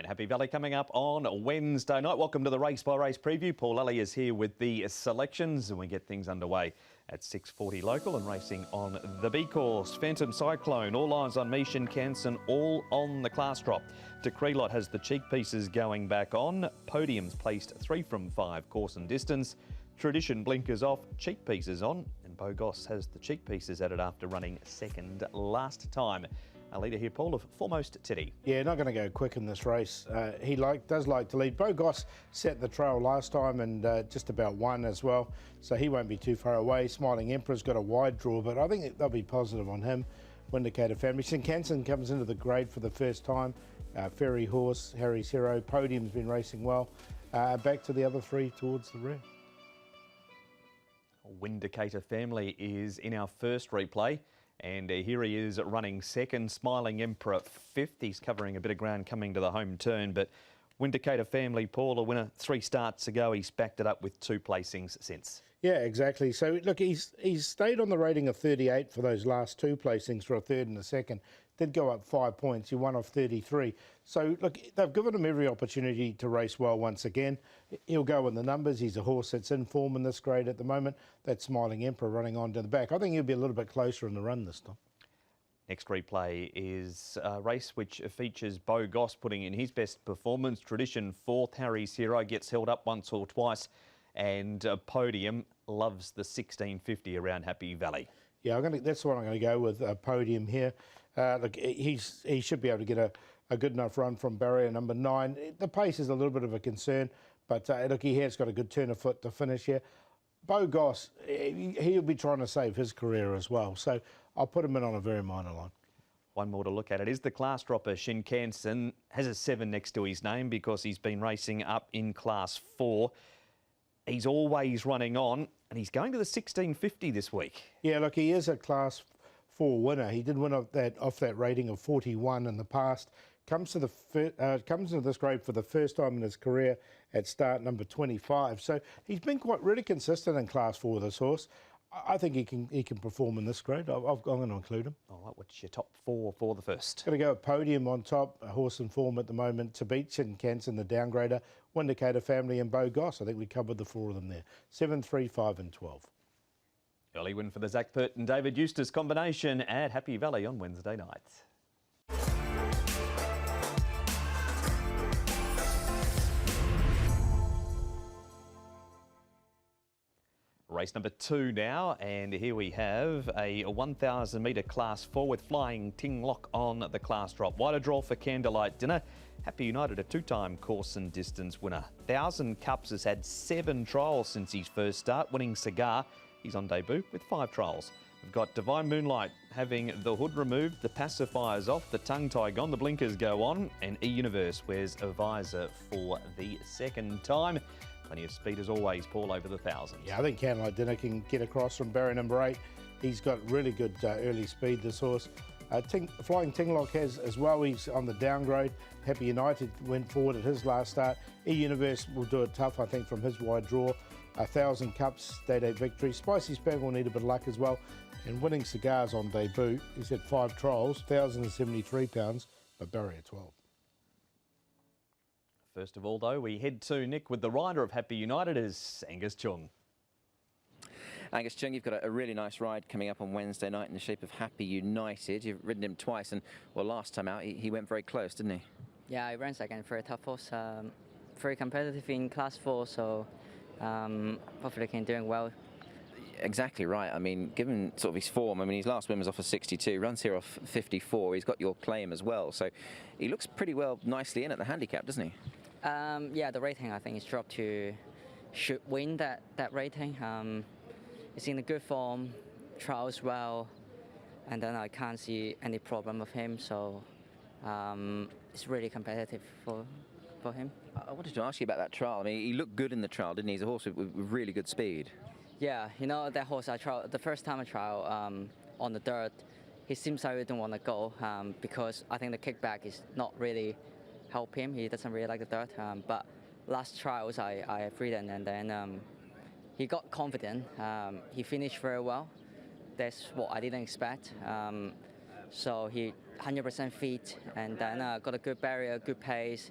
And Happy Valley coming up on Wednesday night. Welcome to the Race by Race preview. Paul Lally is here with the selections and we get things underway at 6:40 local and racing on the B course. Phantom Cyclone, all eyes on Mishan Canson, all on the class drop. Decree Lot has the cheek pieces going back on. Podiums placed 3 from 5 course and distance. Tradition blinkers off, cheek pieces on, and Bo Goss has the cheek pieces added after running second last time. Our leader here, Paul, of Foremost Teddy. Yeah, not going to go quick in this race. He does like to lead. Bo Goss set the trail last time and just about won as well, so he won't be too far away. Smiling Emperor's got a wide draw, but I think they'll be positive on him. Windicator Family. St. Canson comes into the grade for the first time. Ferry Horse, Harry's Hero. Podium's been racing well. Back to the other 3 towards the rear. Windicator Family is in our first replay. And here he is running second, Smiling Emperor 5th. He's covering a bit of ground coming to the home turn, but Windicator Family, Paul, a winner 3 starts ago. He's backed it up with 2 placings since. Yeah, exactly. So, look, he's stayed on the rating of 38 for those last 2 placings for a third and a second. Did go up 5 points. He won off 33. So, look, they've given him every opportunity to race well once again. He'll go in the numbers. He's a horse that's in form in this grade at the moment. That's Smiling Emperor running on to the back. I think he'll be a little bit closer in the run this time. Next replay is a race which features Bo Goss putting in his best performance. Tradition 4th, Harry's Hero gets held up once or twice. And Podium loves the 1650 around Happy Valley. Yeah, that's what I'm going to go with, Podium here. Look, he should be able to get a good enough run from barrier number 9. The pace is a little bit of a concern, but look, he has got a good turn of foot to finish here. Bo Goss, he'll be trying to save his career as well, so I'll put him in on a very minor line. One more to look at. It is the class dropper. Shin Canson has a 7 next to his name because he's been racing up in class 4. He's always running on, and he's going to the 1650 this week. Yeah, look, he is a class 4 winner. He did win off that rating of 41 in the past. Comes into this grade for the first time in his career at start number 25. So he's been really consistent in class 4 with this horse. I think he can perform in this grade. I'm going to include him. All right, what's your top 4 for the first? Going to go with Podium on top, a horse in form at the moment, to beat St. Canson, the downgrader, Windicator Family and Bo Goss. I think we covered the 4 of them there. 7, 3, 5 and 12. Early win for the Zach Pert and David Eustace combination at Happy Valley on Wednesday night. Race number 2 now, and here we have a 1,000 metre class 4 with Flying Ting Lock on the class drop. Wider draw for Candlelight Dinner. Happy United, a 2-time course and distance winner. 1,000 Cups has had 7 trials since his first start, winning Cigar. He's on debut with 5 trials. We've got Divine Moonlight having the hood removed, the pacifiers off, the tongue tie gone, the blinkers go on, and E-Universe wears a visor for the second time. Plenty of speed as always, Paul, over the 1,000. Yeah, I think Candlelight Dinner can get across from barrier number 8. He's got really good early speed, this horse. Flying Tinglock has as well. He's on the downgrade. Happy United went forward at his last start. E-Universe will do it tough, I think, from his wide draw. 1,000 Cups, day-day victory. Spicy Spag will need a bit of luck as well. And winning Cigars on debut. He's had 5 trials, £1,073, but barrier 12. First of all, though, we head to Nick with the rider of Happy United is Angus Chung. Angus Chung, you've got a really nice ride coming up on Wednesday night in the shape of Happy United. You've ridden him twice, and well, last time out he went very close, didn't he? Yeah, I ran second. Very tough horse. Very competitive in class 4, so hopefully can doing well. Exactly right. I mean, given sort of his form, I mean, his last win was off of 62, runs here off 54. He's got your claim as well, so he looks pretty well, nicely in at the handicap, doesn't he? Yeah, the rating I think is dropped to should win that rating. He's in a good form, trials well, and then I can't see any problem with him. So it's really competitive for him. I wanted to ask you about that trial. I mean, he looked good in the trial, didn't he? He's a horse with really good speed. Yeah, you know that horse I tried the first time I tried on the dirt. He seems like he didn't want to go because I think the kickback is not really help him. He doesn't really like the dirt. But last trials I ridden, and then he got confident. He finished very well. That's what I didn't expect. So he 100% fit, and then got a good barrier, good pace.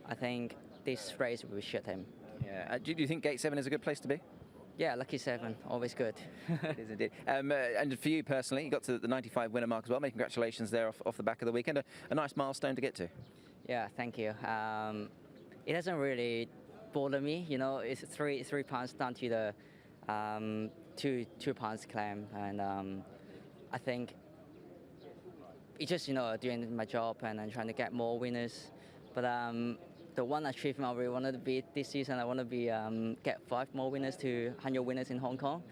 I think this race will shoot him. Yeah. Do you think Gate 7 is a good place to be? Yeah, lucky 7, always good. It is indeed. And for you personally, you got to the 95 winner mark as well. Many congratulations there off the back of the weekend. A nice milestone to get to. Yeah, thank you. It doesn't really bother me, you know. It's 3 pounds down to the 2 pounds claim, and I think it's just, you know, doing my job and then trying to get more winners. But the one achievement I really wanted to be this season, I want to be get 5 more winners to 100 winners in Hong Kong.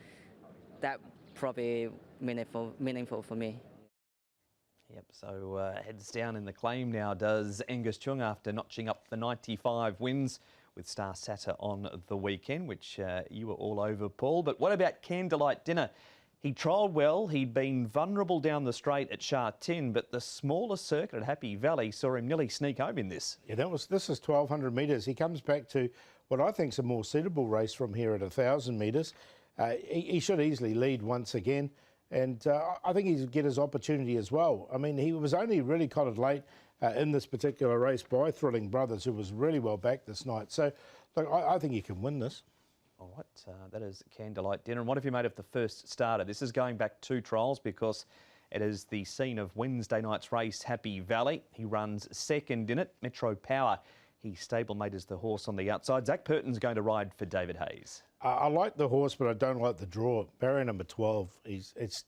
That probably meaningful for me. Yep, so heads down in the claim now does Angus Chung after notching up the 95 wins with Star Satter on the weekend, which you were all over, Paul. But what about Candlelight Dinner? He trialled well, he'd been vulnerable down the straight at Sha Tin, but the smaller circuit at Happy Valley saw him nearly sneak home in this. Yeah, this is 1,200 metres. He comes back to what I think is a more suitable race from here at 1,000 metres. He should easily lead once again, and I think he'll get his opportunity as well. I mean, he was only really collared late in this particular race by Thrilling Brothers, who was really well back this night. So, look, I think he can win this. All right, that is Candlelight Dinner. And what have you made of the first starter? This is going back 2 trials because it is the scene of Wednesday night's race, Happy Valley. He runs second in it, Metro Power. His stablemate is the horse on the outside. Zach Purton's going to ride for David Hayes. I like the horse, but I don't like the draw. Barrier number 12, it's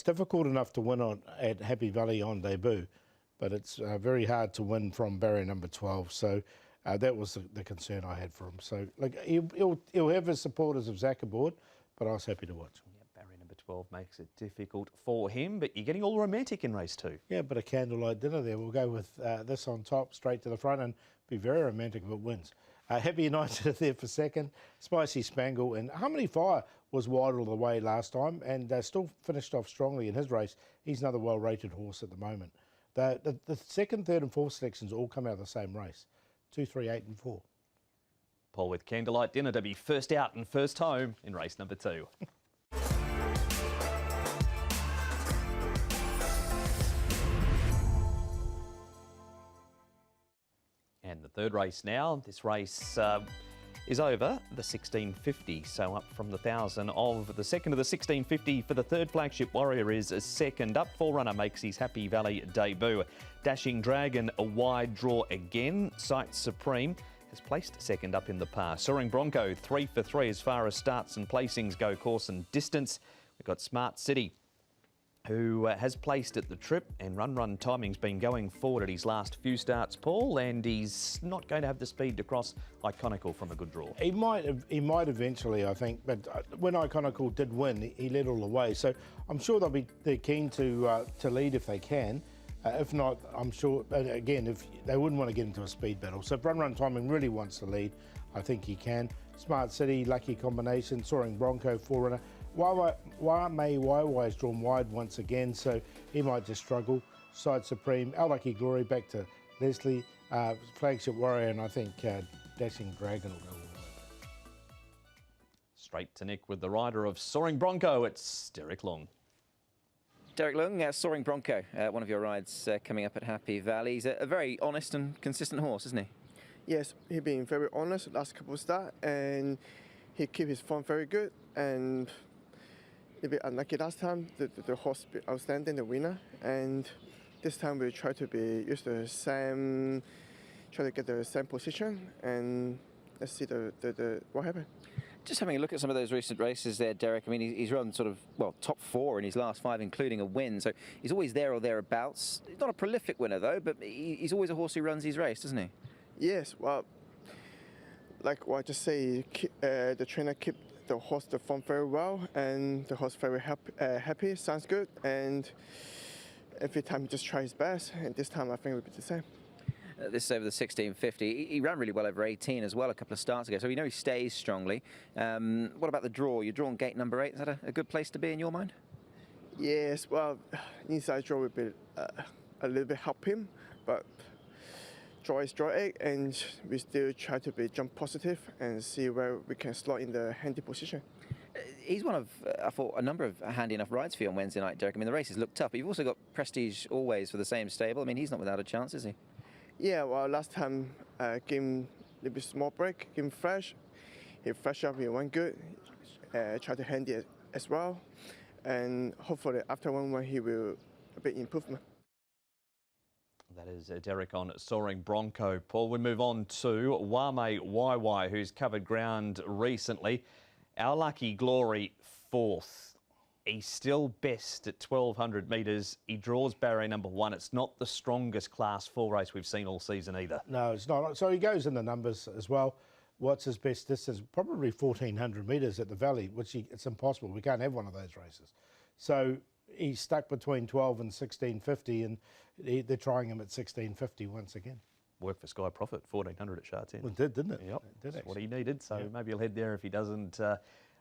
difficult enough to win at Happy Valley on debut, but it's very hard to win from barrier number 12. So that was the concern I had for him. So like he'll have his supporters of Zach aboard, but I was happy to watch. Yeah, barrier number 12 makes it difficult for him, but you're getting all romantic in race 2. Yeah, but a Candlelight Dinner there. We'll go with this on top, straight to the front, and be very romantic if it wins. Happy United there for second. Spicy Spangle and Harmony Fire was wide all the way last time and still finished off strongly in his race. He's another well-rated horse at the moment. The second, third and fourth selections all come out of the same race. 2, 3, 8 and 4. Paul with Candlelight Dinner to be first out and first home in race number 2. And the third race now. This race is over the 1650, so up from the 1,000 of the second of the 1650 for the third. Flagship Warrior is second up. Forerunner makes his Happy Valley debut. Dashing Dragon, a wide draw again. Sight Supreme has placed second up in the pass. Soaring Bronco, 3 for 3 as far as starts and placings go, course and distance. We've got Smart City, who has placed at the trip, and Run Timing's been going forward at his last few starts, Paul, and he's not going to have the speed to cross Iconical from a good draw. He might eventually, I think, but when Iconical did win, he led all the way. So I'm sure they're keen to lead if they can. If not, I'm sure, again, if they wouldn't want to get into a speed battle. So if Run Timing really wants to lead, I think he can. Smart City, Lucky Combination, Soaring Bronco, Forerunner. Wai is drawn wide once again, so he might just struggle. Sight Supreme, Our Lucky Glory back to Leslie, Flagship Warrior, and I think Dashing Dragon will go all the way. Straight to Nick with the rider of Soaring Bronco, it's Derek Long. Derek Long, Soaring Bronco, one of your rides coming up at Happy Valley. He's a very honest and consistent horse, isn't he? Yes, he's been very honest last couple of starts, and he keep his form very good, and a bit unlucky last time, the horse outstanding, the winner, and this time we try to use the same, try to get the same position, and let's see what happened. Just having a look at some of those recent races there, Derek. I mean, he's run sort of, well, top 4 in his last 5, including a win, so he's always there or thereabouts. He's not a prolific winner, though, but he's always a horse who runs his race, doesn't he? Yes, well, like what I just say, the trainer keep the horse the form very well, and the horse very happy, sounds good, and every time he just tries his best, and this time I think it will be the same. This is over the 1650. He ran really well over 18 as well a couple of starts ago, so we know he stays strongly. What about the draw? You're drawn gate number 8. Is that a good place to be in your mind? Yes, well, inside draw would be a little bit help him, but draw is draw 8, and we still try to be jump positive and see where we can slot in the handy position. He's one of, I thought, a number of handy enough rides for you on Wednesday night, Derek. I mean, the races look tough, but you've also got Prestige Always for the same stable. I mean, he's not without a chance, is he? Yeah, well, last time gave him a little bit small break, give him fresh. He fresh up, he went good. Try to hand it as well. And hopefully after one he will a bit improvement. That is Derek on Soaring Bronco. Paul, we move on to Wame Waiwai, who's covered ground recently. Our Lucky Glory, 4th. He's still best at 1,200 metres. He draws barrier number 1. It's not the strongest Class 4 race we've seen all season either. No, it's not. So he goes in the numbers as well. What's his best distance? Probably 1,400 metres at the Valley, which it's impossible. We can't have one of those races. So he's stuck between 12 and 1650, and they're trying him at 1650 once again. Worked for Sky Profit, 1,400 at Sha 10. Well, it did, didn't it? Yep, it did that's what he needed. So maybe he'll head there if he doesn't run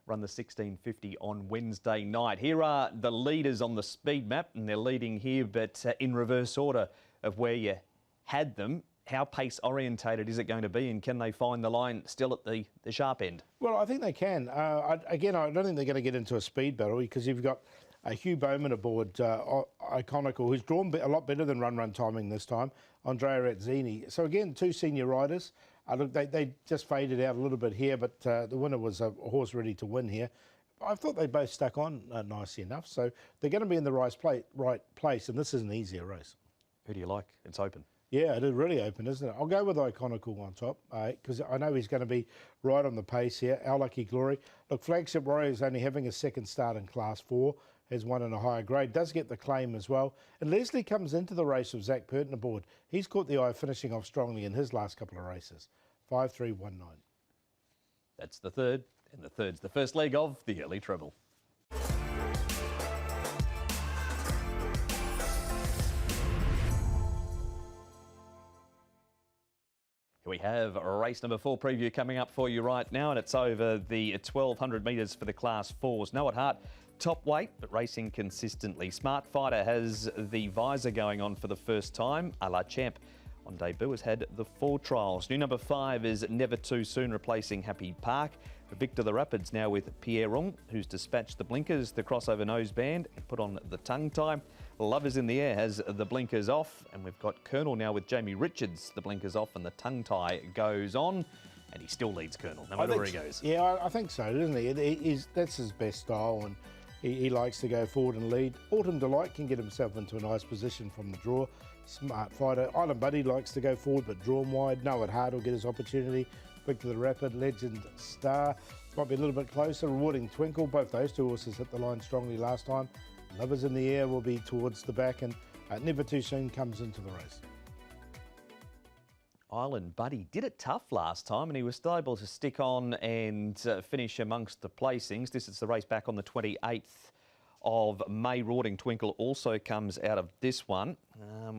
the 1650 on Wednesday night. Here are the leaders on the speed map, and they're leading here, but in reverse order of where you had them. How pace orientated is it going to be, and can they find the line still at the sharp end? Well, I think they can. Again, I don't think they're going to get into a speed battle because you've got Hugh Bowman aboard, Iconical, who's drawn a lot better than run timing this time, Andrea Razzini. So again, 2 senior riders. Look, they just faded out a little bit here, but the winner was a horse ready to win here. I thought they both stuck on nicely enough, so they're going to be in the right place, and this is an easier race. Who do you like? It's open. Yeah, it is really open, isn't it? I'll go with Iconical on top because I know he's going to be right on the pace here. Our Lucky Glory. Look, Flagship Warrior is only having a second start in Class 4, has won in a higher grade, does get the claim as well. And Leslie comes into the race with Zach Purton aboard. He's caught the eye finishing off strongly in his last couple of races. 5-3-1-9. That's the third, and the third's the first leg of the early treble. We have race number 4 preview coming up for you right now, and it's over the 1,200 metres for the Class 4s. No at heart, top weight, but racing consistently. Smart Fighter has the visor going on for the first time. A La Champ on debut has had the 4 trials. New number 5 is Never Too Soon, replacing Happy Park. Victor the Rapids now with Pierre Rung, who's dispatched the blinkers, the crossover noseband, and put on the tongue tie. Lovers in the Air has the blinkers off, and we've got Colonel now with Jamie Richards, the blinkers off, and the tongue tie goes on, and he still leads Colonel, no matter where he goes. Yeah, I think so, doesn't he? That's his best style, and he likes to go forward and lead. Autumn Delight can get himself into a nice position from the draw. Smart Fighter. Island Buddy likes to go forward, but drawn wide. No at heart will get his opportunity. Victor the Rapid, Legend Star. Might be a little bit closer. Rewarding Twinkle. Both those 2 horses hit the line strongly last time. Lovers in the Air will be towards the back, and Never Too Soon comes into the race. Island Buddy did it tough last time, and he was still able to stick on and finish amongst the placings. This is the race back on the 28th of May. Rewarding Twinkle also comes out of this one,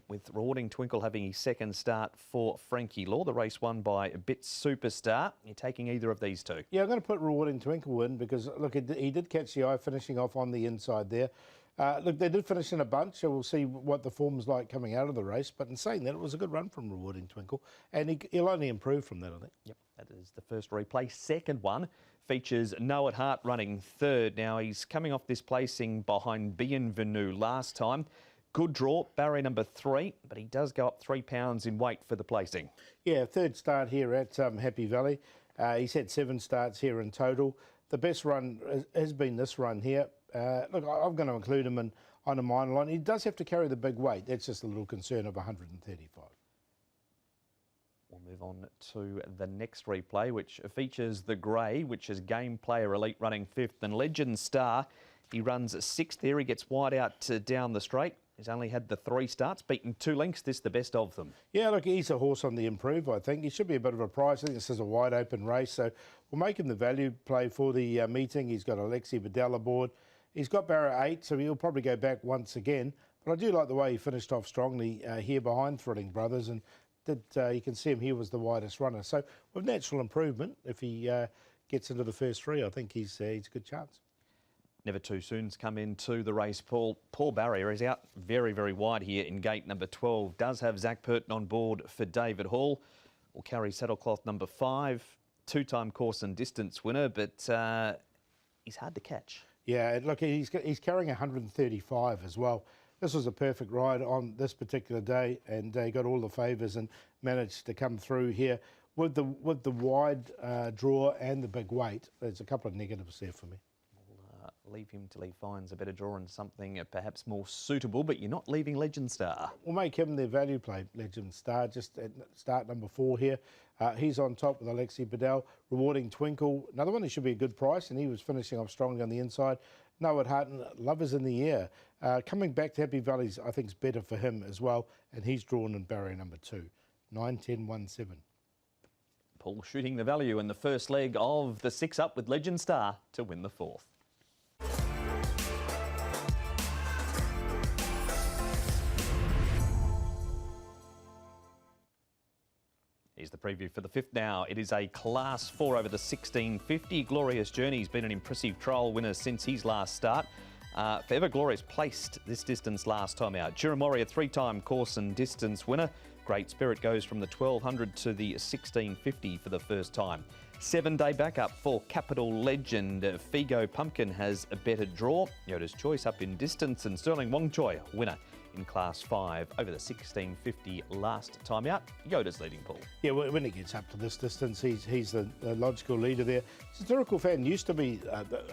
with Rewarding Twinkle having his second start for Frankie Law. The race won by Bit Superstar. You're taking either of these 2? Yeah, I'm going to put Rewarding Twinkle in because, look, he did catch the eye finishing off on the inside there. Look, they did finish in a bunch, so we'll see what the form's like coming out of the race. But in saying that, it was a good run from Rewarding Twinkle, and he'll only improve from that, I think. Yep, that is the first replay. Second one features No at Heart running 3rd. Now, he's coming off this placing behind Bienvenue last time. Good draw, barrier number 3, but he does go up 3 pounds in weight for the placing. Yeah, 3rd start here at Happy Valley. He's had 7 starts here in total. The best run has been this run here. Look, I'm going to include him on a minor line. He does have to carry the big weight. That's just a little concern of 135. We'll move on to the next replay, which features the grey, which is Game Player Elite running 5th, and Legend Star. He runs 6th there. He gets wide out down the straight. He's only had the 3 starts, beaten 2 lengths. This the best of them. Yeah, look, he's a horse on the improve, I think. He should be a bit of a price. I think this is a wide open race, so we'll make him the value play for the meeting. He's got Alexi Bedell aboard. He's got barrier 8, so he'll probably go back once again. But I do like the way he finished off strongly here behind Thrilling Brothers, and you can see him here was the widest runner. So with natural improvement, if he gets into the first 3, I think he's a good chance. Never Too Soon's come into the race, Paul. Paul Barrier is out very, very wide here in gate number 12. Does have Zach Purton on board for David Hall. Will carry saddlecloth number 5, 2-time course and distance winner, but he's hard to catch. Yeah, look, he's carrying 135 as well. This was a perfect ride on this particular day, and he got all the favours and managed to come through here with the wide draw and the big weight. There's a couple of negatives there for me. We'll leave him till he finds a better draw and something perhaps more suitable, but you're not leaving Legend Star. We'll make him their value play, Legend Star, just at start number 4 here. He's on top with Alexi Bedell, rewarding Twinkle. Another one that should be a good price, and he was finishing off strongly on the inside. Noah Harton, Lovers in the Air. Coming back to Happy Valleys, I think is better for him as well, and he's drawn in barrier number 2. 9, 10, 1, 7. Paul shooting the value in the first leg of the 6 up with Legend Star to win the 4th. Here's the preview for the 5th now. It is a Class 4 over the 1650. Glorious Journey's been an impressive trial winner since his last start. Forever Glorious placed this distance last time out. Chirumori, a 3-time course and distance winner. Great Spirit goes from the 1200 to the 1650 for the first time. 7-day backup for Capital Legend. Figo Pumpkin has a better draw. Yoda's Choice up in distance, and Sterling Wong Choi, winner in Class 5 over the 1650 last time out. Yoda's leading, Paul. Yeah, when it gets up to this distance, he's the logical leader there. Satirical Fan used to be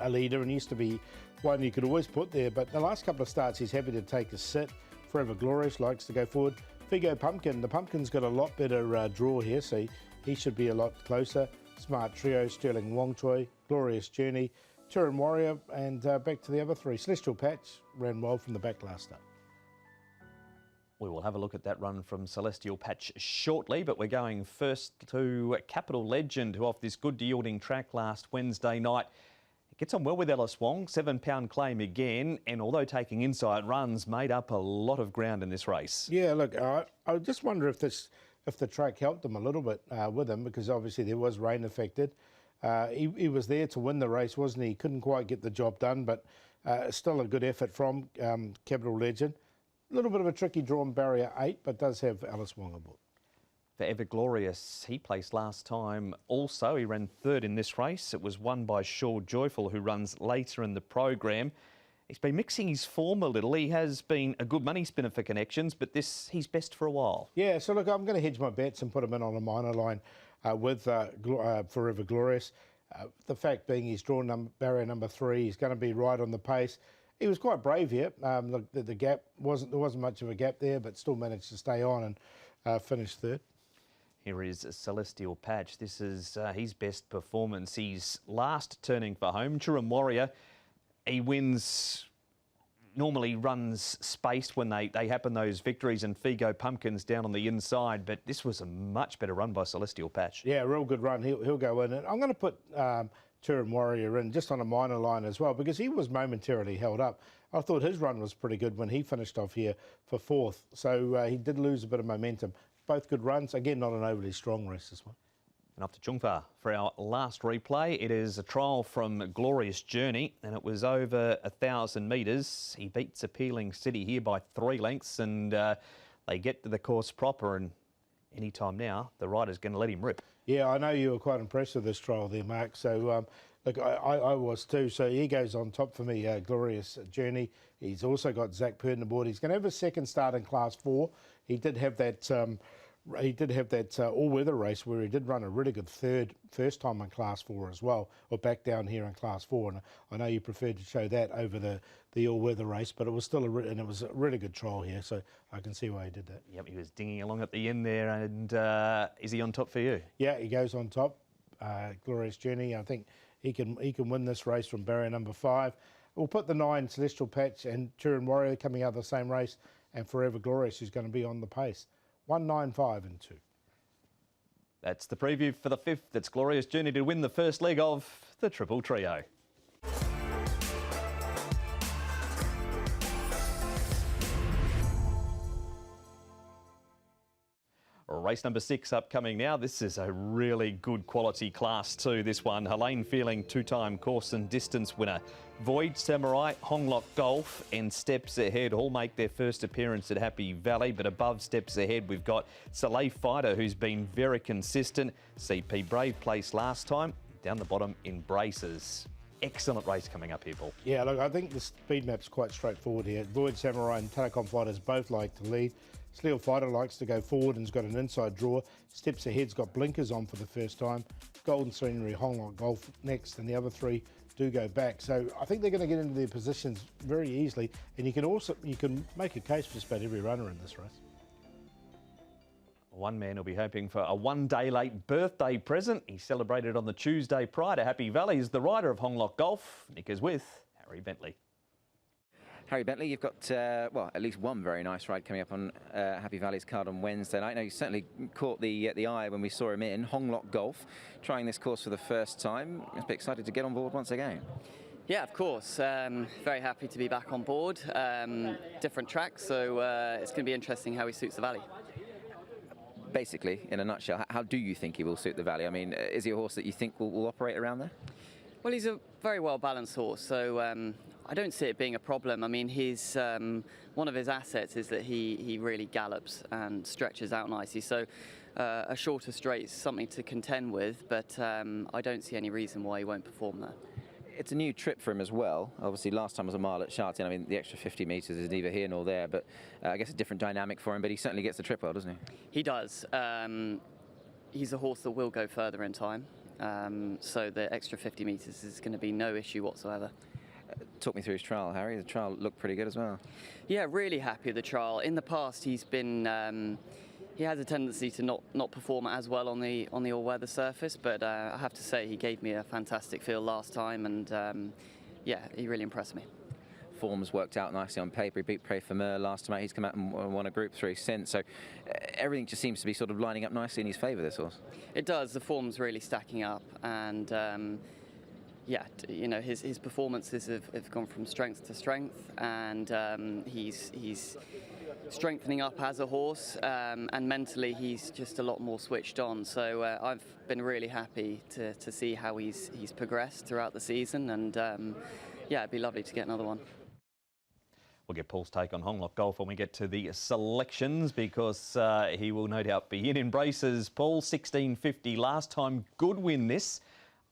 a leader and used to be one you could always put there, but the last couple of starts he's happy to take a sit. Forever Glorious likes to go forward. Figo Pumpkin, the Pumpkin's got a lot better draw here, so he should be a lot closer. Smart Trio, Sterling Wong Choi, Glorious Journey, Turin Warrior, and back to the other 3. Celestial Patch ran well from the back last start. We will have a look at that run from Celestial Patch shortly, but we're going first to Capital Legend, who off this good yielding track last Wednesday night. It gets on well with Ellis Wong, £7 claim again, and although taking inside runs, made up a lot of ground in this race. Yeah, look, I just wonder if the track helped him a little bit with him, because obviously there was rain affected. He was there to win the race, wasn't he? He couldn't quite get the job done, but still a good effort from Capital Legend. A little bit of a tricky draw in barrier 8, but does have Alice Wong aboard. Forever Glorious, he placed last time also. He ran 3rd in this race. It was won by Shaw Joyful, who runs later in the program. He's been mixing his form a little. He has been a good money spinner for connections, but he's best for a while. Yeah, so look, I'm going to hedge my bets and put him in on a minor line with Forever Glorious. The fact being he's drawn barrier number 3, he's going to be right on the pace. He was quite brave here. Look, the gap there wasn't much of a gap there, but still managed to stay on and finish 3rd. Here is Celestial Patch. This is his best performance. He's last turning for home. Churum Warrior, he wins, normally runs spaced when they happen, those victories, and Figo Pumpkin's down on the inside, but this was a much better run by Celestial Patch. Yeah, real good run. He'll go in. And I'm going to put Turin Warrior in just on a minor line as well, because he was momentarily held up. I thought his run was pretty good when he finished off here for 4th, so he did lose a bit of momentum. Both good runs. Again, not an overly strong race, this one. And off to Chungfa for our last replay. It is a trial from Glorious Journey, and it was over 1,000 metres. He beats Appealing City here by 3 lengths, and they get to the course proper, and any time now, the rider's going to let him rip. Yeah, I know you were quite impressed with this trial there, Mark. So, look, I was too. So he goes on top for me, Glorious Journey. He's also got Zach Purden aboard. He's going to have a second start in Class 4. He did have that all-weather race where he did run a really good first time in Class 4 as well, or back down here in Class 4. And I know you preferred to show that over the all-weather race, but it was still and it was a really good trial here, so I can see why he did that. Yep, he was dinging along at the end there, and is he on top for you? Yeah, he goes on top. Glorious Journey, I think he can win this race from barrier number 5. We'll put the 9 Celestial Patch and Turin Warrior coming out of the same race, and Forever Glorious is going to be on the pace. 1, 9, 5 and 2. That's the preview for the 5th. It's Glorious Journey to win the first leg of the Triple Trio. Race number 6 upcoming now. This is a really good quality Class 2, this one. Helene Feeling, 2-time course and distance winner. Void Samurai, Honglock Golf and Steps Ahead all make their first appearance at Happy Valley, but above Steps Ahead we've got Soleil Fighter, who's been very consistent. CP Brave placed last time, down the bottom in braces. excellent race coming up here, Paul. Yeah, look, I think the speed map's quite straightforward here. Voyage Samurai and Telecom Fighters both like to lead. Sleal Fighter likes to go forward and's got an inside draw. Steps Ahead's got blinkers on for the first time. Golden Scenery, Honglok Golf next, and the other three do go back. So I think they're going to get into their positions very easily, and you can make a case for just about every runner in this race. One man will be hoping for a one-day late birthday present. He celebrated on the Tuesday prior to Happy Valley as the rider of Honglok Golf. Nick is with Harry Bentley. Harry Bentley, you've got, well, at least one very nice ride coming up on Happy Valley's card on Wednesday night. Now, you certainly caught the eye when we saw him in Honglok Golf, trying this course for the first time. Must be excited to get on board once again. Yeah, of course. Very happy to be back on board. Different track, so it's going to be interesting how he suits the Valley. Basically, in a nutshell, how do you think he will suit the Valley? I mean, is he a horse that you think will operate around there? Well, he's a very well-balanced horse, so I don't see it being a problem. I mean, his one of his assets is that he really gallops and stretches out nicely. So a shorter straight is something to contend with, but I don't see any reason why he won't perform there. It's a new trip for him as well. Obviously, last time was a mile at Shartin. I mean, the extra 50 metres is neither here nor there, but I guess a different dynamic for him. But he certainly gets the trip well, doesn't he? He does. He's a horse that will go further in time, so the extra 50 metres is going to be no issue whatsoever. Talk me through his trial, Harry. The trial looked pretty good as well. Yeah, really happy with the trial. In the past, he's been he has a tendency to not perform as well on the all-weather surface, but I have to say he gave me a fantastic feel last time, and yeah, he really impressed me. Form's worked out nicely on paper. He beat Prey Fameur last time out. He's come out and won a Group 3 since, so everything just seems to be sort of lining up nicely in his favour, this horse. It does. The form's really stacking up, and yeah, you know, his performances have gone from strength to strength, and he's strengthening up as a horse, and mentally he's just a lot more switched on. So I've been really happy to see how he's progressed throughout the season, and yeah, it'd be lovely to get another one. We'll get Paul's take on Honglok Golf when we get to the selections, because he will no doubt be in braces. Paul, 1650 last time, good win this.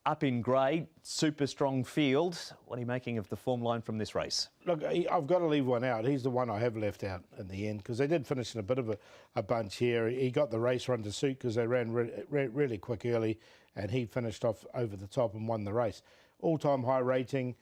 Up in grade, super strong field. What are you making of the form line from this race? Look, I've got to leave one out. He's the one I have left out in the end, because they did finish in a bit of a bunch here. He got the race run to suit because they ran really quick early, and he finished off over the top and won the race. All-time high rating.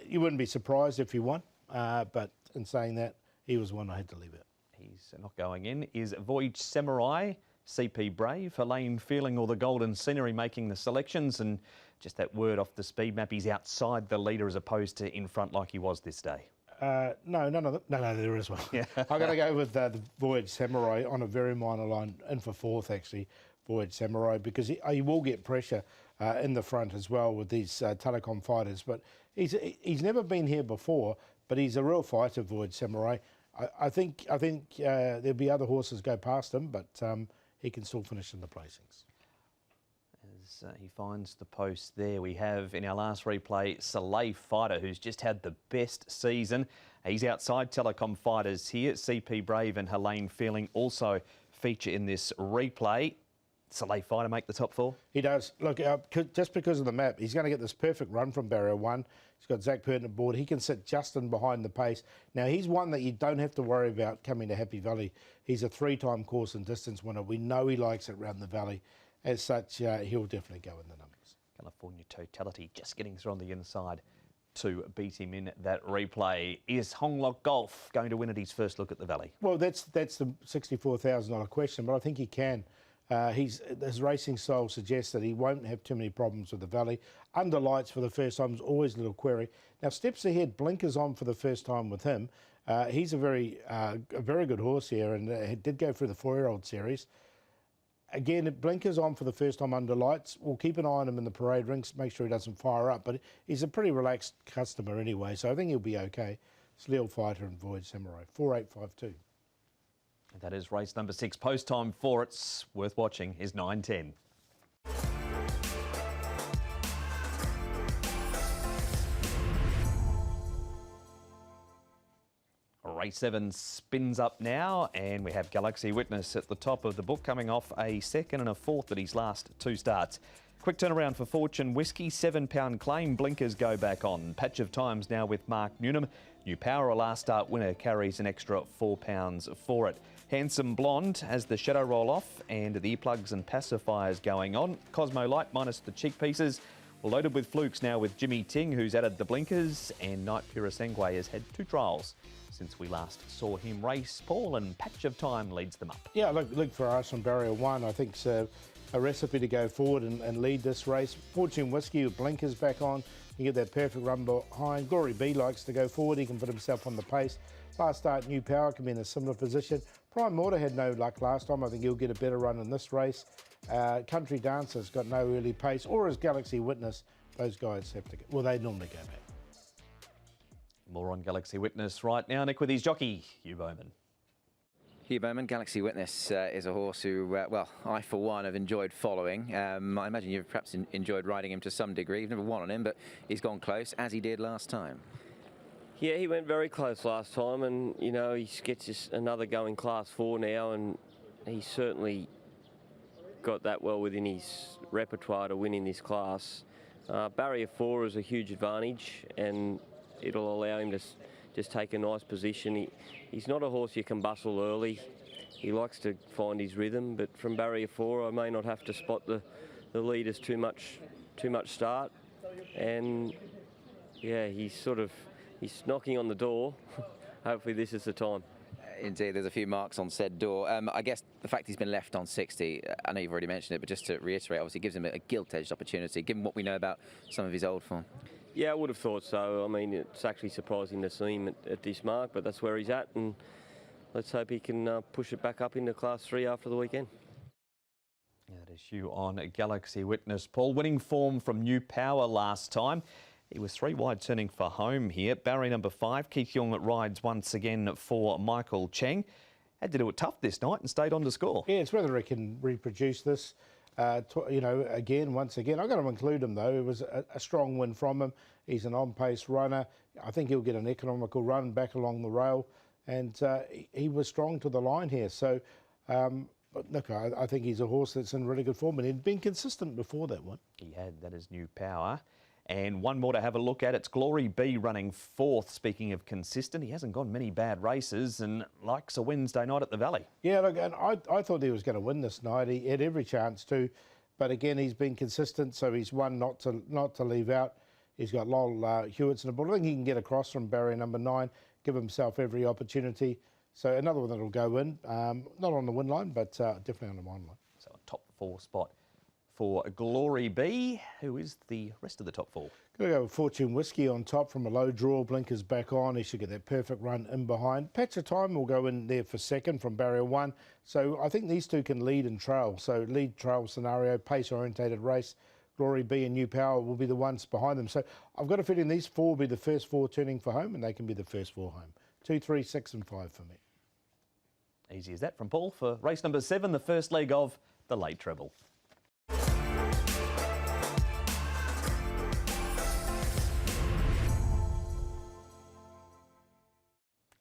You wouldn't be surprised if he won, but in saying that, he was one I had to leave out. He's not going in. Is Voyage Samurai, CP Brave, Helene Feeling or the Golden Scenery making the selections? And just that word off the speed map, he's outside the leader as opposed to in front like he was this day. No, none of them. No, there is one. Yeah. I'm going to go with the Voyage Samurai on a very minor line, in for fourth actually, Voyage Samurai, because he will get pressure in the front as well with these Telecom Fighters. But he's never been here before, but he's a real fighter, Voyage Samurai. I think there'll be other horses go past him, but he can still finish in the placings. As he finds the post there, we have in our last replay Soleil Fighter, who's just had the best season. He's outside Telecom Fighters here. CP Brave and Helene Feeling also feature in this replay. Soleil Fighter make the top four? He does. Look, just because of the map, he's going to get this perfect run from barrier one. He's got Zach Purton aboard. He can sit just in behind the pace. Now, he's one that you don't have to worry about coming to Happy Valley. He's a three-time course and distance winner. We know he likes it around the valley. As such, he'll definitely go in the numbers. California Totality just getting through on the inside to beat him in that replay. Is Honglok Golf going to win at his first look at the Valley? Well, that's the $64,000 question, but I think he can. His racing style suggests that he won't have too many problems with the Valley. Under lights for the first time is always a little query. Now, Steps Ahead, blinkers on for the first time with him. He's a very good horse here, and did go through the 4-year-old series. Again, blinkers on for the first time under lights. We'll keep an eye on him in the parade rings, make sure he doesn't fire up. But he's a pretty relaxed customer anyway, so I think he'll be okay. Sleal Fighter and Voyage Samurai, 4.852. And that is race number 6. Post time for it's worth watching is 9:10. Race 7 spins up now, and we have Galaxy Witness at the top of the book, coming off a second and a fourth at his last two starts. Quick turnaround for Fortune Whiskey, £7 claim, blinkers go back on. Patch of times now with Mark Newnham. New Power, a last start winner, carries an extra £4 for it. Handsome Blonde has the shadow roll off and the earplugs and pacifiers going on. Cosmo Light minus the cheek pieces. Loaded with flukes now with Jimmy Ting, who's added the blinkers, and Night Purasengwe has had 2 trials since we last saw him race, Paul, and Patch of Time leads them up. Yeah, look for us on barrier 1. I think it's a recipe to go forward and lead this race. Fortune Whiskey with blinkers back on. You get that perfect run behind. Glory B likes to go forward. He can put himself on the pace. Last start, New Power can be in a similar position. Prime Mortar had no luck last time. I think he'll get a better run in this race. Country Dancer's got no early pace, or as Galaxy Witness, those guys have to go. Well, they normally go back. More on Galaxy Witness right now. Nick with his jockey, Hugh Bowman. Hugh Bowman, Galaxy Witness is a horse who, well, I for one have enjoyed following. I imagine you've perhaps enjoyed riding him to some degree. You've never won on him, but he's gone close, as he did last time. Yeah, he went very close last time, and you know he gets another go in Class 4 now, and he's certainly got that well within his repertoire to win in this class. Barrier 4 is a huge advantage, and it'll allow him to just take a nice position. He's not a horse you can bustle early. He likes to find his rhythm, but from barrier 4, I may not have to spot the leaders too much start, and yeah, he's knocking on the door. Hopefully this is the time. Indeed, there's a few marks on said door. I guess the fact he's been left on 60, I know you've already mentioned it, but just to reiterate, obviously gives him a gilt-edged opportunity, given what we know about some of his old form. Yeah, I would have thought so. I mean, it's actually surprising to see him at this mark, but that's where he's at, and let's hope he can push it back up into Class 3 after the weekend. That is you on Galaxy Witness, Paul. Winning form from New Power last time. He was 3 wide turning for home here. Barrier number 5, Keith Young rides once again for Michael Cheng. Had to do it tough this night and stayed on to score. Yeah, it's whether he can reproduce this. Once again. I've got to include him, though. It was a strong win from him. He's an on-pace runner. I think he'll get an economical run back along the rail. And he was strong to the line here. So, look, I think he's a horse that's in really good form. And he'd been consistent before that one. He had. That is New Power. And one more to have a look at. It's Glory B running 4th. Speaking of consistent, he hasn't gone many bad races and likes a Wednesday night at the Valley. Yeah, look, and I thought he was going to win this night. He had every chance to. But again, he's been consistent, so he's one not to leave out. He's got Lol Hewitts in the ball. I think he can get across from barrier number 9, give himself every opportunity. So another one that'll go in. Not on the win line, but definitely on the win line. So a top 4 spot for Glory B. Who is the rest of the top 4? Going to go with Fortune Whiskey on top from a low draw, blinkers back on. He should get that perfect run in behind. Patch of Time will go in there for 2nd from barrier 1. So I think these two can lead and trail. So lead, trail scenario, pace-orientated race. Glory B and New Power will be the ones behind them. So I've got a feeling these 4 will be the first 4 turning for home, and they can be the first 4 home. 2, 3, 6 and 5 for me. Easy as that from Paul for race number 7, the first leg of the late treble.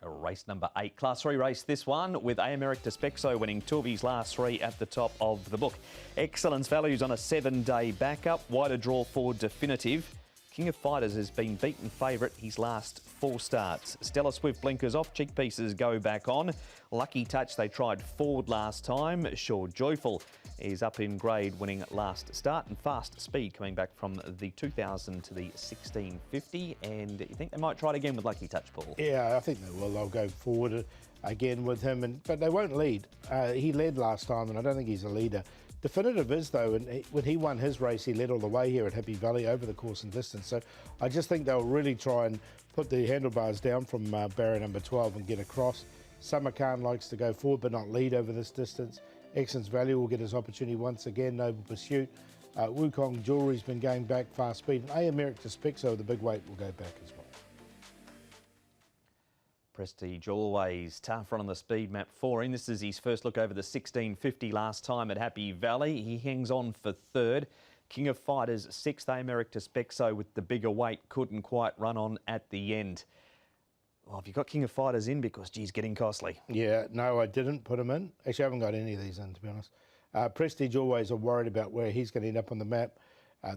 Race number 8, Class 3 race this one, with Americ Despexo winning 2 of his last 3 at the top of the book. Excellence values on a 7-day backup, wider draw for Definitive. King of Fighters has been beaten favourite his last 4 starts. Stella Swift blinkers off, cheek pieces go back on. Lucky Touch, they tried forward last time. Sure Joyful is up in grade, winning last start, and Fast Speed coming back from the 2000 to the 1650. And you think they might try it again with Lucky Touch, Paul? Yeah, I think they will. They'll go forward again with him, but they won't lead. He led last time, and I don't think he's a leader. Definitive is, though, and when he won his race, he led all the way here at Happy Valley over the course and distance. So I just think they'll really try and put the handlebars down from barrier number 12 and get across. Summer Khan likes to go forward but not lead over this distance. Excellence Value will get his opportunity once again. Noble Pursuit. Wukong Jewelry's been going back, Fast Speed. And Americ Despexo, the big weight, will go back as well. Prestige always tough run on the speed map for him. This is his first look over the 1650 last time at Happy Valley. He hangs on for 3rd. King of Fighters 6th. Americ Despexo with the bigger weight couldn't quite run on at the end. Well, have you got King of Fighters in? Because, geez, getting costly. Yeah, no, I didn't put him in. Actually, I haven't got any of these in, to be honest. Prestige always are worried about where he's going to end up on the map.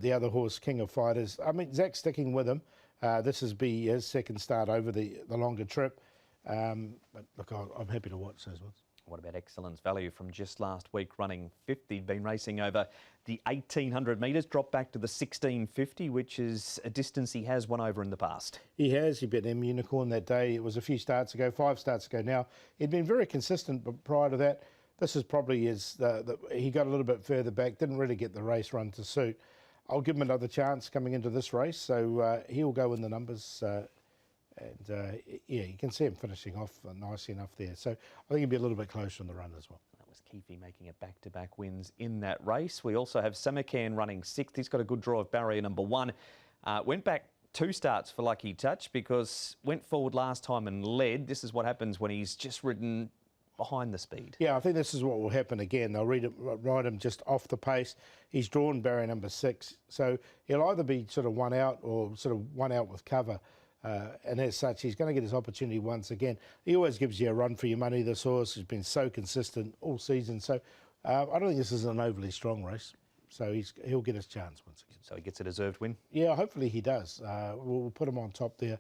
The other horse, King of Fighters, I mean, Zach's sticking with him. This is be his second start over the longer trip. But look, I'm happy to watch those ones. What about Excellence Value from just last week, running 50? Been racing over the 1,800 metres, dropped back to the 1,650, which is a distance he has won over in the past. He has. He bet M Unicorn that day. It was a few starts ago, 5 starts ago now. He'd been very consistent, but prior to that, this is probably he got a little bit further back, didn't really get the race run to suit. I'll give him another chance coming into this race, so he'll go in the numbers. Yeah, you can see him finishing off nicely enough there. So I think he'll be a little bit closer on the run as well. That was Keefe making it back-to-back wins in that race. We also have Samarkand running 6th. He's got a good draw of barrier number 1. Went back 2 starts for Lucky Touch because went forward last time and led. This is what happens when he's just ridden behind the speed. Yeah, I think this is what will happen again. They'll ride him just off the pace. He's drawn barrier number 6. So he'll either be sort of one out or sort of one out with cover. And as such, he's going to get his opportunity once again. He always gives you a run for your money, this horse. He's been so consistent all season. So I don't think this is an overly strong race. So he'll get his chance once again. So he gets a deserved win? Yeah, hopefully he does. We'll put him on top there.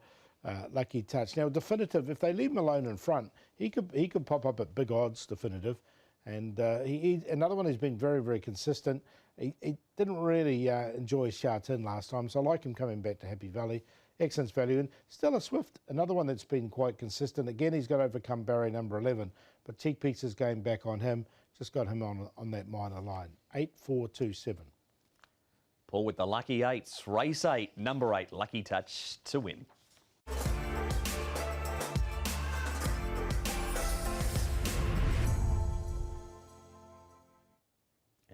Lucky Touch. Now, Definitive, if they leave him alone in front, he could pop up at big odds, Definitive. And another one who's been very, very consistent. He didn't really enjoy Shartin last time, so I like him coming back to Happy Valley. Excellence Value. And Stella Swift, another one that's been quite consistent. Again, he's got to overcome barrier number 11, but Cheek Peaks is going back on him. Just got him on that minor line. 8-4-2-7. Paul with the lucky 8s. Race 8, number 8, Lucky Touch to win.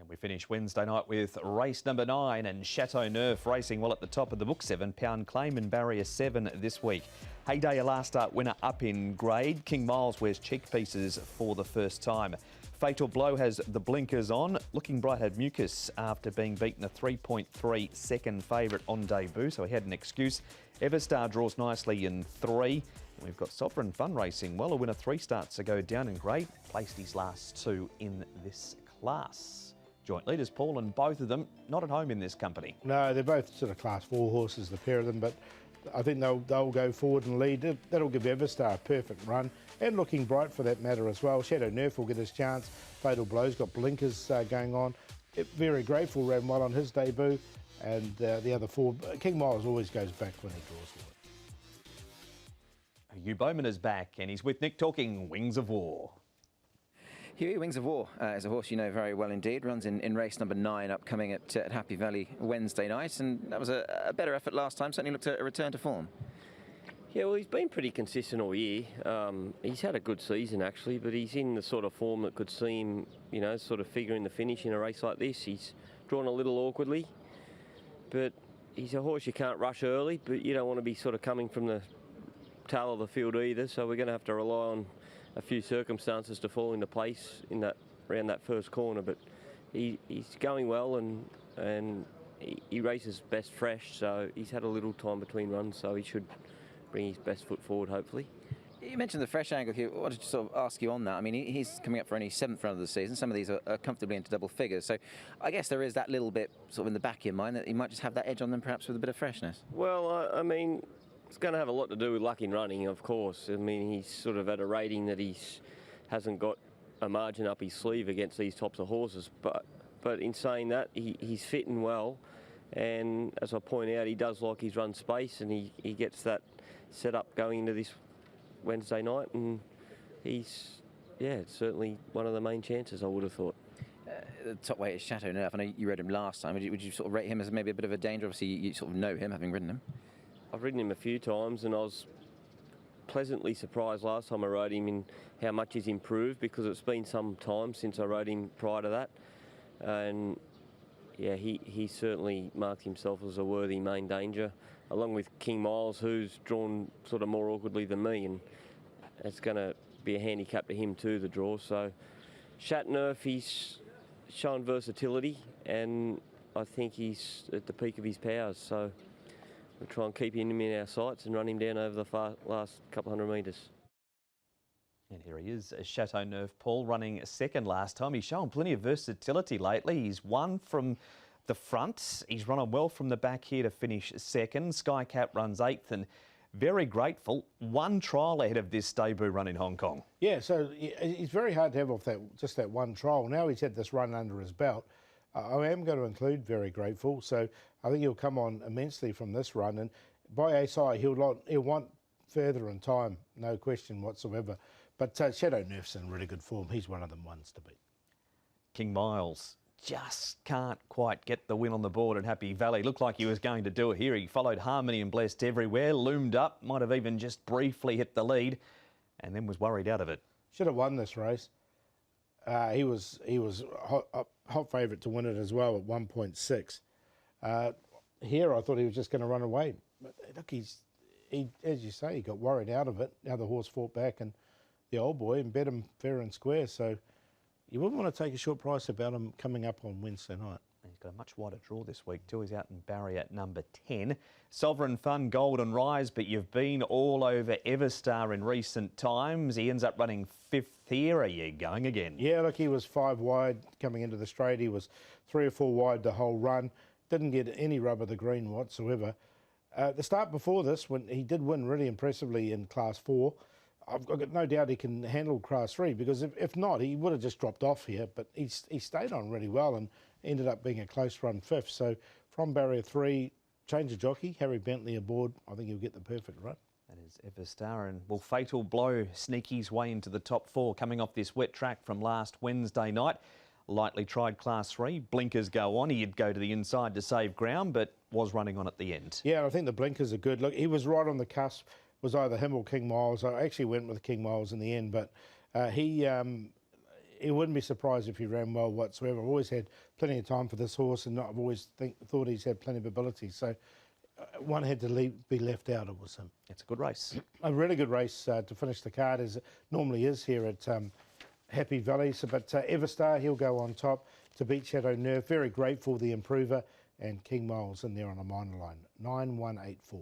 We finish Wednesday night with race number 9 and Chateau Neuf racing well at the top of the book. £7 claim and barrier 7 this week. Heyday, a last start winner up in grade. King Miles wears cheek pieces for the first time. Fatal Blow has the blinkers on. Looking Bright had mucus after being beaten a 3.3 second favourite on debut, so he had an excuse. Everstar draws nicely in 3. We've got Sovereign Fun racing well. A winner 3 starts ago down in grade. Placed his last 2 in this class. Joint leaders, Paul, and both of them not at home in this company. No, they're both sort of class 4 horses, the pair of them, but I think they'll go forward and lead. That'll give Everstar a perfect run, and Looking Bright for that matter as well. Chateau Neuf will get his chance. Fatal Blow's got blinkers going on. Very Grateful ran well on his debut, and the other 4. King Miles always goes back when he draws well. Hugh Bowman is back, and he's with Nick talking Wings of War. Huey, Wings of War is a horse you know very well indeed. Runs in race number 9 upcoming at Happy Valley Wednesday night, and that was a better effort last time. Certainly looked a return to form. Yeah, well, he's been pretty consistent all year. He's had a good season actually, but he's in the sort of form that could see him, you know, sort of figuring the finish in a race like this. He's drawn a little awkwardly, but he's a horse you can't rush early, but you don't want to be sort of coming from the tail of the field either. So we're going to have to rely on a few circumstances to fall into place in that around that first corner, but he's going well and he races best fresh, so he's had a little time between runs, so he should bring his best foot forward hopefully. You mentioned the fresh angle here. I wanted to sort of ask you on that. I mean, he's coming up for only 7th run of the season. Some of these are comfortably into double figures, so I guess there is that little bit sort of in the back of your mind that he might just have that edge on them perhaps with a bit of freshness. Well, I mean, it's going to have a lot to do with luck in running, of course. I mean, he's sort of at a rating that hasn't got a margin up his sleeve against these types of horses. But in saying that, he's fitting well, and as I point out, he does like his run space, and he gets that set up going into this Wednesday night, and it's certainly one of the main chances, I would have thought. The top weight is Chateau Neuf. I know you rode him last time. Would you sort of rate him as maybe a bit of a danger? Obviously, you sort of know him, having ridden him. I've ridden him a few times, and I was pleasantly surprised last time I rode him in how much he's improved, because it's been some time since I rode him prior to that. And yeah, he certainly marked himself as a worthy main danger, along with King Miles, who's drawn sort of more awkwardly than me, and it's going to be a handicap to him too, the draw. So Chateau Neuf, he's shown versatility, and I think he's at the peak of his powers. So we'll try and keep him in our sights and run him down over the last couple hundred metres. And here he is, Chateau Neuf, Paul, running 2nd last time. He's shown plenty of versatility lately. He's won from the front. He's running well from the back here to finish second. Skycap runs 8th and Very Grateful, one trial ahead of this debut run in Hong Kong. Yeah, so it's very hard to have off just that one trial. Now he's had this run under his belt. I am going to include Very Grateful, so I think he'll come on immensely from this run. And by ASI, he'll want further in time, no question whatsoever. But Shadow Nerf's in really good form. He's one of them ones to beat. King Miles just can't quite get the win on the board at Happy Valley. Looked like he was going to do it here. He followed Harmony and Blessed everywhere, loomed up, might have even just briefly hit the lead, and then was worried out of it. Should have won this race. He was hot favourite to win it as well at 1.6. Here I thought he was just going to run away. But look, he, as you say, he got worried out of it. Now the horse fought back and the old boy and bet him fair and square. So you wouldn't want to take a short price about him coming up on Wednesday night. He's got a much wider draw this week too. He's out in Barry at number 10. Sovereign Fun, Golden Rise, but you've been all over Everstar in recent times. He ends up running 5th here. Are you going again? Yeah, look, he was 5 wide coming into the straight. He was 3 or 4 wide the whole run. Didn't get any rub of the green whatsoever. The start before this, when he did win really impressively in Class 4, I've got no doubt he can handle Class 3, because if not, he would have just dropped off here. But he stayed on really well and ended up being a close run 5th. So from barrier 3, change of jockey, Harry Bentley aboard. I think he'll get the perfect run. That is Everstar, and will Fatal Blow sneak his way into the top 4 coming off this wet track from last Wednesday night? Lightly tried Class 3, blinkers go on. He'd go to the inside to save ground, but was running on at the end. Yeah, I think the blinkers are good. Look, he was right on the cusp. Was either him or King Miles. I actually went with King Miles in the end, but he wouldn't be surprised if he ran well whatsoever. I've always had plenty of time for this horse, and I've always thought he's had plenty of ability. So one had to be left out. It was him. It's a good race. A really good race to finish the card, as it normally is here at Happy Valley. So, but Everstar, he'll go on top to beat Shadow Nerf. Very Grateful, the improver, and King Miles in there on a minor line. 9184.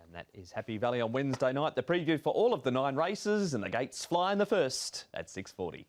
And that is Happy Valley on Wednesday night. The preview for all of the 9 races, and the gates fly in the first at 6:40.